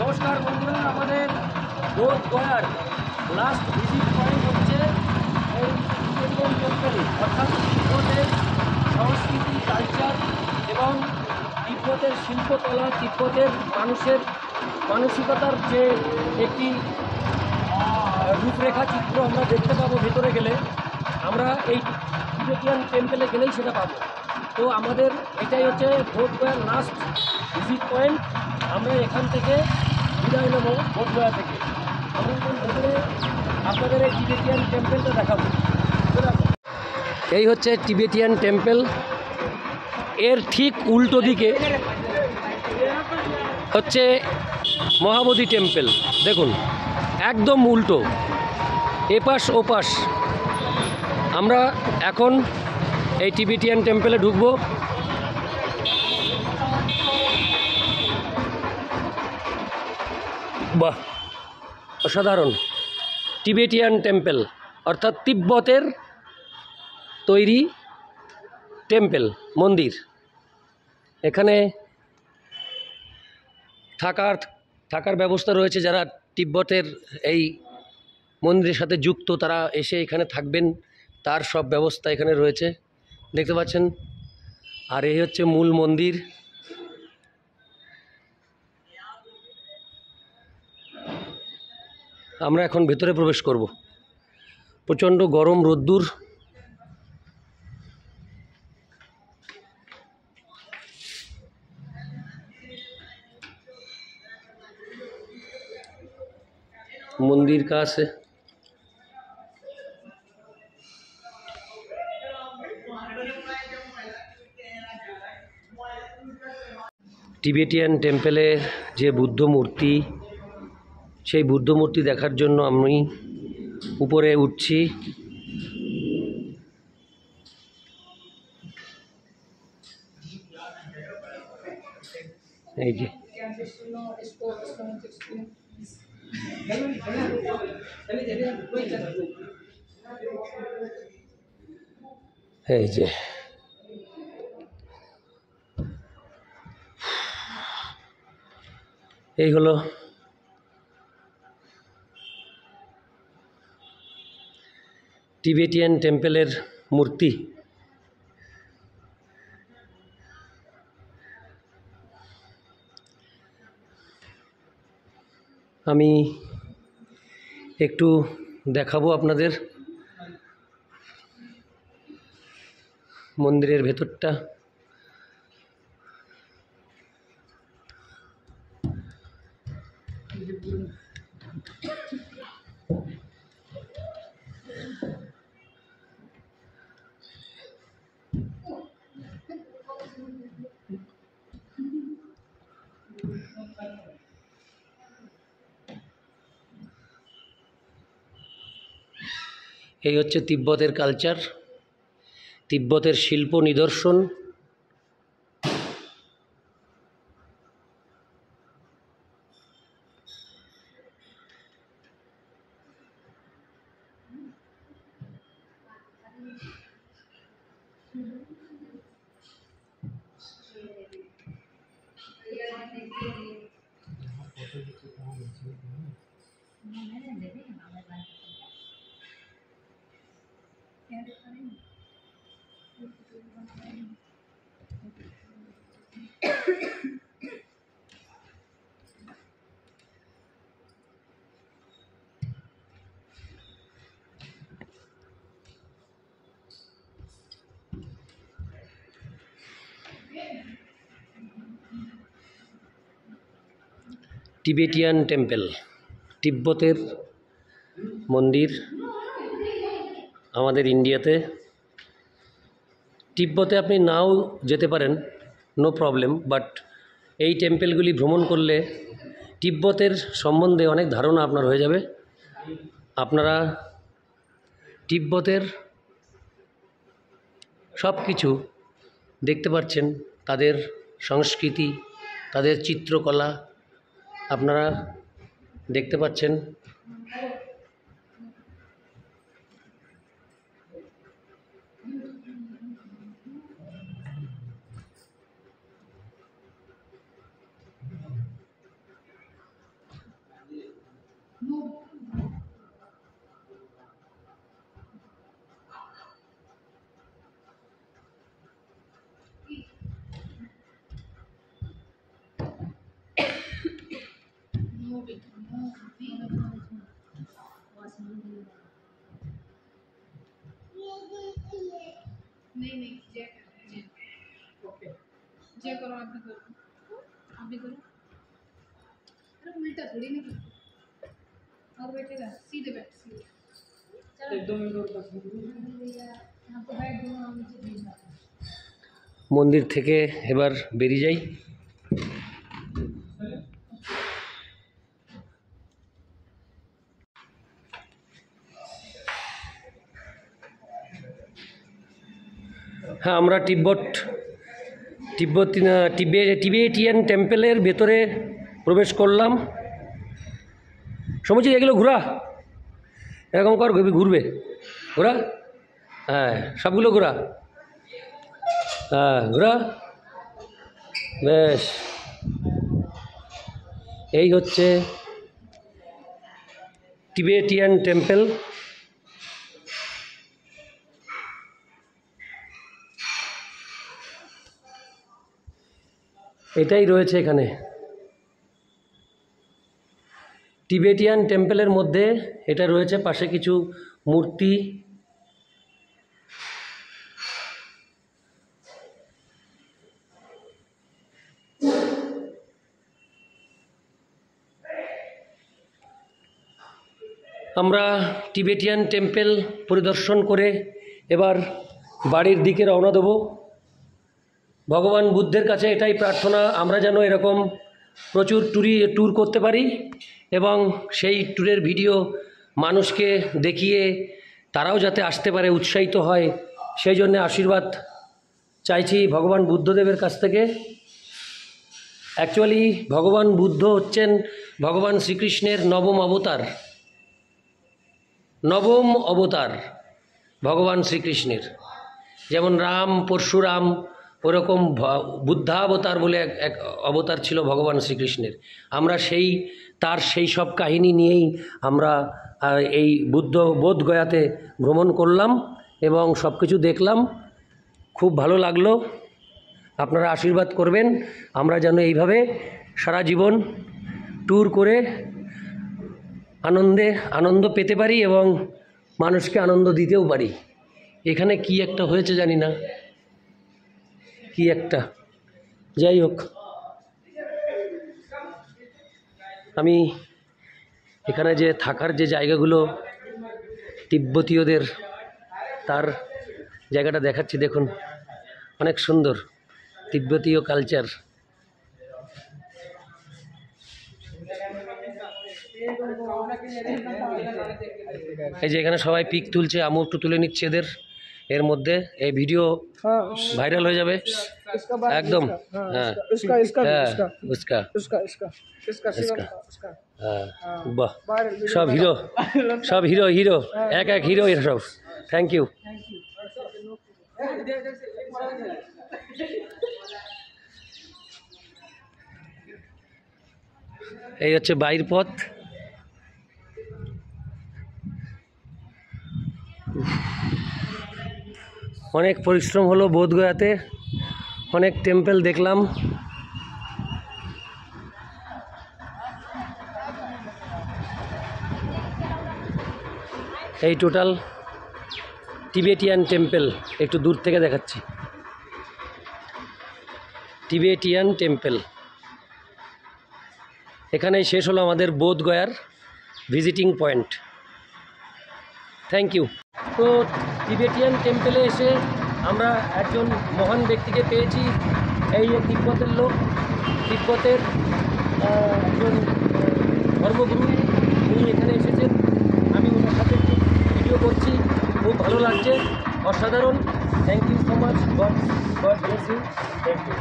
নমস্কার বন্ধুরা, আমাদের বোধ গয়ার লাস্ট ভিজিট পয়েন্ট হচ্ছে এই তিব্বতীয়ান টেম্পল, অর্থাৎ তিব্বতের সংস্কৃতি, কালচার এবং তিব্বতের শিল্পকলা, তিব্বতের মানুষের মানসিকতার যে একটি রূপরেখা চিত্র আমরা দেখতে পাবো ভেতরে গেলে। আমরা এই তিব্বতীয়ান টেম্পলে গেলেই সেটা পাবো। তো আমাদের এটাই হচ্ছে বোধ গয়ার লাস্ট ভিজিট পয়েন্ট। আমরা এখান থেকে বিদায় নেব বোধ গয়া থেকে। আমরা ভেতরে আপনাদের এই তিব্বতীয়ান টেম্পলটা দেখাবো। এই হচ্ছে তিব্বতীয়ান টেম্পল। এর ঠিক উল্টো দিকে হচ্ছে মহাবোধি টেম্পল। দেখুন, একদম উল্টো, এপাশ ওপাশ। আমরা এখন এই তিব্বতীয়ান টেম্পলে ঢুকবো। বাহ, অসাধারণ! তিব্বতীয়ান টেম্পল অর্থাৎ তিব্বতের তৈরি টেম্পল, মন্দির। এখানে থাকার ব্যবস্থা রয়েছে। যারা তিব্বতের এই মন্দিরের সাথে যুক্ত তারা এসে এখানে থাকবেন, তার সব ব্যবস্থা এখানে রয়েছে, দেখতে পাচ্ছেন। আর এই হচ্ছে মূল মন্দির। আমরা এখন ভেতরে প্রবেশ করব। প্রচণ্ড গরম, রোদ্দুর। मंदिर का से টিবেটিয়ান টেম্পলের যে বুদ্ধ মূর্তি, সেই বুদ্ধ মূর্তি দেখার জন্য আমি উপরে উঠছি। এই যে এই যে এই হলো টিবেটিয়ান টেম্পলের মূর্তি। আমি একটু দেখাবো আপনাদের মন্দিরের ভেতরটা। এই হচ্ছে তিব্বতের কালচার, তিব্বতের শিল্প নিদর্শন। টিবেটিয়ান টেম্পল, তিব্বতের মন্দির আমাদের ইন্ডিয়াতে। তিব্বতে আপনি নাও যেতে পারেন, নো প্রবলেম, বাট এই টেম্পলগুলি ভ্রমণ করলে তিব্বতের সম্বন্ধে অনেক ধারণা আপনার হয়ে যাবে। আপনারা তিব্বতের সব কিছু দেখতে পাচ্ছেন, তাদের সংস্কৃতি, তাদের চিত্রকলা আপনারা দেখতে পাচ্ছেন। नहीं नहीं जे ओके जे करो आप भी करो अरे उल्टा थोड़ी नहीं करो और बैठेगा सीधे बैठ सीधे चलो 2 मिनट और बस यहाँ पे बैठ दो नीचे भेज दो মন্দির থেকে এবার বেরিয়ে যাই। হ্যাঁ, আমরা টিবেটিয়ান টেম্পলের ভেতরে প্রবেশ করলাম। সমুচিত এগুলো ঘোরা, এরকম কর, ঘুরবে ঘোরা, হ্যাঁ সবগুলো ঘোরা, হ্যাঁ ঘোরা, বেশ। এই হচ্ছে টিবেটিয়ান টেম্পল। এটাই রয়েছে এখানে। টিবেটিয়ান টেম্পলের মধ্যে এটা রয়েছে, পাশে কিছু মূর্তি। আমরা টিবেটিয়ান টেম্পল পরিদর্শন করে এবার বাড়ির দিকে রওনা দেব। ভগবান বুদ্ধের কাছে এটাই প্রার্থনা, আমরা যেন এরকম প্রচুর ট্যুর করতে পারি এবং সেই ট্যুরের ভিডিও মানুষকে দেখিয়ে তারাও যাতে আসতে পারে, উৎসাহিত হয়, সেই জন্য আশীর্বাদ চাইছি ভগবান বুদ্ধদেবের কাছ থেকে। অ্যাকচুয়ালি ভগবান বুদ্ধ হচ্ছেন ভগবান শ্রীকৃষ্ণের নবম অবতার ভগবান শ্রীকৃষ্ণের। যেমন রাম, পরশুরাম, ওরকম বুদ্ধাবতার বলে এক অবতার ছিল ভগবান শ্রীকৃষ্ণের। আমরা তার সেই সব কাহিনী নিয়েই আমরা এই বোধগয়াতে ভ্রমণ করলাম এবং সব কিছু দেখলাম। খুব ভালো লাগলো। আপনারা আশীর্বাদ করবেন আমরা যেন এইভাবে সারা জীবন ট্যুর করে আনন্দ পেতে পারি এবং মানুষকে আনন্দ দিতেও পারি। এখানে কি একটা হয়েছে জানি না, কি একটা, যাই হোক। আমি এখানে যে থাকার যে জায়গাগুলো তিব্বতীয়দের, তার জায়গাটা দেখাচ্ছি, দেখুন অনেক সুন্দর তিব্বতীয় কালচার। এই যে এখানে সবাই পিক তুলছে, আমিও একটু তুলে নিচ্ছি এর মধ্যে। এই ভিডিও ভাইরাল হয়ে যাবে একদম। হ্যাঁ, বাহ, সব হিরো এক হিরো এরা সব। Thank you. এই হচ্ছে বাইর পথ। অনেক পরিশ্রম হলো বোধগয়াতে, অনেক টেম্পল দেখলাম। এই টোটাল টিবেটিয়ান টেম্পল, একটু দূর থেকে দেখাচ্ছি। টিবেটিয়ান টেম্পল, এখানেই শেষ হলো আমাদের বোধগয়ার ভিজিটিং পয়েন্ট। Thank you. তো টিবেটিয়ান টেম্পলে এসে আমরা একজন মহান ব্যক্তিকে পেয়েছি। এই যে তিব্বতের লোক, তিব্বতের একজন ধর্মগুরু, উনি এখানে এসেছেন। আমি ওনার সাথে ভিডিও করছি, খুব ভালো লাগছে, অসাধারণ। Thank you so much, God bless you. Thank you.